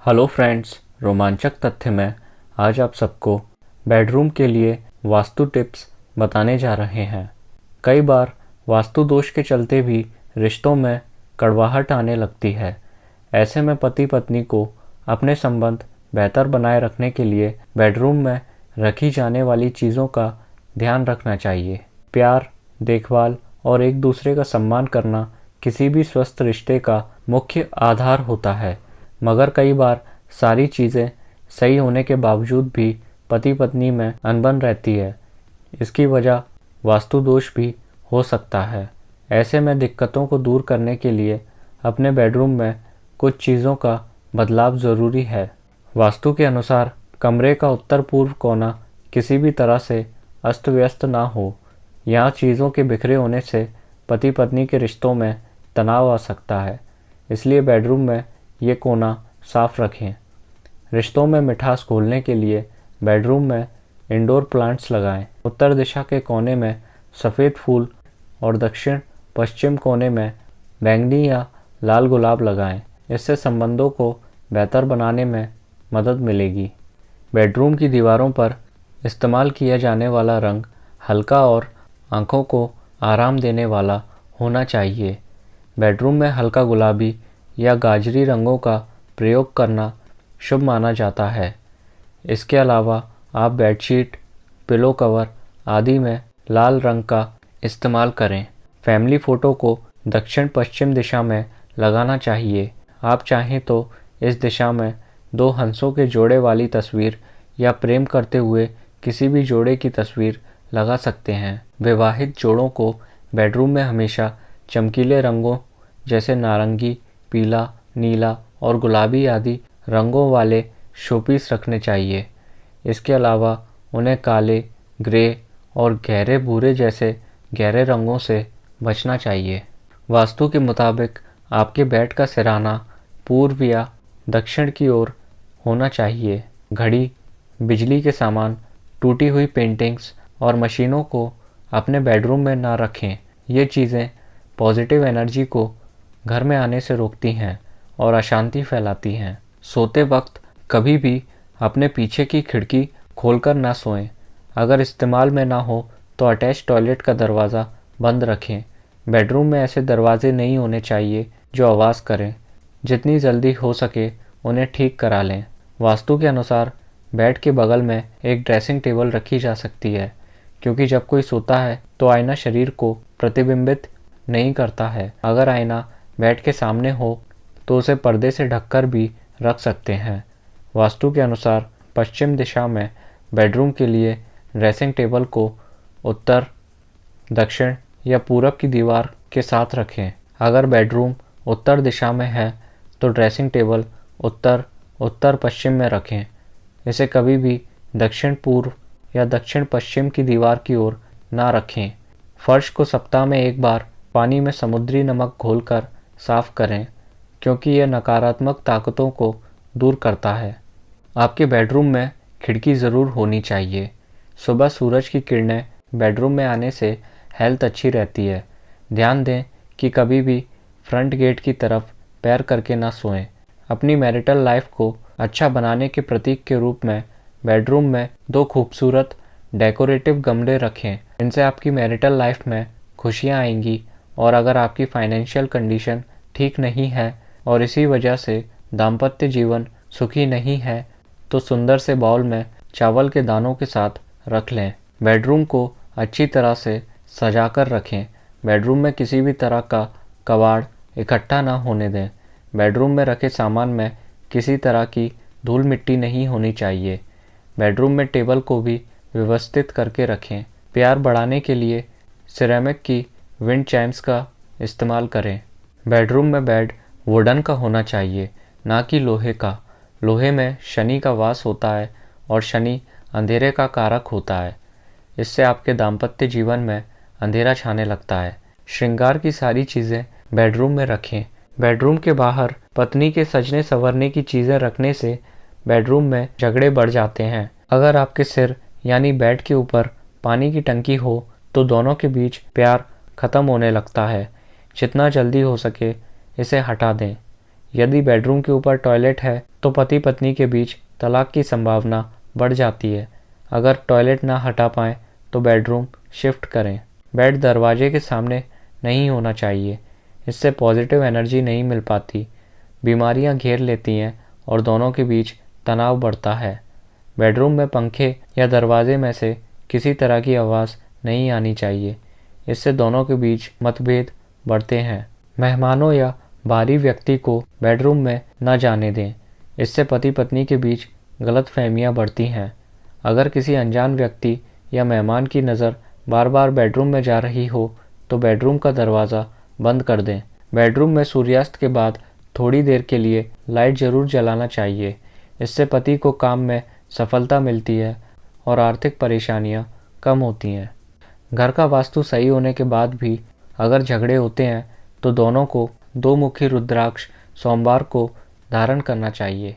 Hello friends, रोमांचक तथ्य में आज आप सबको बेडरूम के लिए वास्तु टिप्स बताने जा रहे हैं। कई बार वास्तु दोष के चलते भी रिश्तों में कड़वाहट आने लगती है। ऐसे में पति पत्नी को अपने संबंध बेहतर बनाए रखने के लिए बेडरूम में रखी जाने वाली चीज़ों का ध्यान रखना चाहिए। प्यार, देखभाल और एक दूसरे का सम्मान करना किसी भी स्वस्थ रिश्ते का मुख्य आधार होता है। मगर कई बार सारी चीज़ें सही होने के बावजूद भी पति पत्नी में अनबन रहती है। इसकी वजह वास्तु दोष भी हो सकता है। ऐसे में दिक्कतों को दूर करने के लिए अपने बेडरूम में कुछ चीज़ों का बदलाव ज़रूरी है। वास्तु के अनुसार कमरे का उत्तर पूर्व कोना किसी भी तरह से अस्त व्यस्त ना हो। यहाँ चीज़ों के बिखरे होने से पति पत्नी के रिश्तों में तनाव आ सकता है, इसलिए बेडरूम में ये कोना साफ रखें। रिश्तों में मिठास घोलने के लिए बेडरूम में इंडोर प्लांट्स लगाएं। उत्तर दिशा के कोने में सफ़ेद फूल और दक्षिण पश्चिम कोने में बैंगनी या लाल गुलाब लगाएं। इससे संबंधों को बेहतर बनाने में मदद मिलेगी। बेडरूम की दीवारों पर इस्तेमाल किया जाने वाला रंग हल्का और आँखों को आराम देने वाला होना चाहिए। बेडरूम में हल्का गुलाबी या गाजरी रंगों का प्रयोग करना शुभ माना जाता है। इसके अलावा आप बेडशीट, पिलो कवर आदि में लाल रंग का इस्तेमाल करें। फैमिली फ़ोटो को दक्षिण पश्चिम दिशा में लगाना चाहिए। आप चाहें तो इस दिशा में दो हंसों के जोड़े वाली तस्वीर या प्रेम करते हुए किसी भी जोड़े की तस्वीर लगा सकते हैं। विवाहित जोड़ों को बेडरूम में हमेशा चमकीले रंगों जैसे नारंगी, पीला, नीला और गुलाबी आदि रंगों वाले शोपीस रखने चाहिए। इसके अलावा उन्हें काले, ग्रे और गहरे भूरे जैसे गहरे रंगों से बचना चाहिए। वास्तु के मुताबिक आपके बेड का सिरहाना पूर्व या दक्षिण की ओर होना चाहिए। घड़ी, बिजली के सामान, टूटी हुई पेंटिंग्स और मशीनों को अपने बेडरूम में ना रखें। ये चीज़ें पॉजिटिव एनर्जी को घर में आने से रोकती हैं और अशांति फैलाती हैं। सोते वक्त कभी भी अपने पीछे की खिड़की खोलकर ना सोएं। अगर इस्तेमाल में ना हो तो अटैच टॉयलेट का दरवाज़ा बंद रखें। बेडरूम में ऐसे दरवाजे नहीं होने चाहिए जो आवाज़ करें। जितनी जल्दी हो सके उन्हें ठीक करा लें। वास्तु के अनुसार बेड के बगल में एक ड्रेसिंग टेबल रखी जा सकती है, क्योंकि जब कोई सोता है तो आईना शरीर को प्रतिबिंबित नहीं करता है। अगर आईना बेड के सामने हो तो उसे पर्दे से ढककर भी रख सकते हैं। वास्तु के अनुसार पश्चिम दिशा में बेडरूम के लिए ड्रेसिंग टेबल को उत्तर, दक्षिण या पूरब की दीवार के साथ रखें। अगर बेडरूम उत्तर दिशा में है तो ड्रेसिंग टेबल उत्तर, उत्तर पश्चिम में रखें। इसे कभी भी दक्षिण पूर्व या दक्षिण पश्चिम की दीवार की ओर ना रखें। फर्श को सप्ताह में एक बार पानी में समुद्री नमक घोलकर साफ करें, क्योंकि यह नकारात्मक ताकतों को दूर करता है। आपके बेडरूम में खिड़की ज़रूर होनी चाहिए। सुबह सूरज की किरणें बेडरूम में आने से हेल्थ अच्छी रहती है। ध्यान दें कि कभी भी फ्रंट गेट की तरफ पैर करके ना सोएं। अपनी मैरिटल लाइफ को अच्छा बनाने के प्रतीक के रूप में बेडरूम में दो खूबसूरत डेकोरेटिव गमले रखें। इनसे आपकी मैरिटल लाइफ में खुशियाँ आएंगी। और अगर आपकी फाइनेंशियल कंडीशन ठीक नहीं है और इसी वजह से दाम्पत्य जीवन सुखी नहीं है तो सुंदर से बाउल में चावल के दानों के साथ रख लें। बेडरूम को अच्छी तरह से सजा कर रखें। बेडरूम में किसी भी तरह का कबाड़ इकट्ठा ना होने दें। बेडरूम में रखे सामान में किसी तरह की धूल मिट्टी नहीं होनी चाहिए। बेडरूम में टेबल को भी व्यवस्थित करके रखें। प्यार बढ़ाने के लिए सिरेमिक की विंड चाइम्स का इस्तेमाल करें। बेडरूम में बेड वुडन का होना चाहिए, ना कि लोहे का। लोहे में शनि का वास होता है और शनि अंधेरे का कारक होता है। इससे आपके दाम्पत्य जीवन में अंधेरा छाने लगता है। श्रृंगार की सारी चीज़ें बेडरूम में रखें। बेडरूम के बाहर पत्नी के सजने संवरने की चीज़ें रखने से बेडरूम में झगड़े बढ़ जाते हैं। अगर आपके सिर यानी बेड के ऊपर पानी की टंकी हो तो दोनों के बीच प्यार खत्म होने लगता है। जितना जल्दी हो सके इसे हटा दें। यदि बेडरूम के ऊपर टॉयलेट है तो पति पत्नी के बीच तलाक की संभावना बढ़ जाती है। अगर टॉयलेट ना हटा पाएँ तो बेडरूम शिफ्ट करें। बेड दरवाजे के सामने नहीं होना चाहिए, इससे पॉजिटिव एनर्जी नहीं मिल पाती, बीमारियां घेर लेती हैं और दोनों के बीच तनाव बढ़ता है। बेडरूम में पंखे या दरवाजे में से किसी तरह की आवाज़ नहीं आनी चाहिए, इससे दोनों के बीच मतभेद बढ़ते हैं। मेहमानों या बाहरी व्यक्ति को बेडरूम में न जाने दें, इससे पति पत्नी के बीच गलतफहमियां बढ़ती हैं। अगर किसी अनजान व्यक्ति या मेहमान की नज़र बार बार बेडरूम में जा रही हो तो बेडरूम का दरवाज़ा बंद कर दें। बेडरूम में सूर्यास्त के बाद थोड़ी देर के लिए लाइट ज़रूर जलाना चाहिए, इससे पति को काम में सफलता मिलती है और आर्थिक परेशानियां कम होती हैं। घर का वास्तु सही होने के बाद भी अगर झगड़े होते हैं तो दोनों को 2 मुखी रुद्राक्ष सोमवार को धारण करना चाहिए।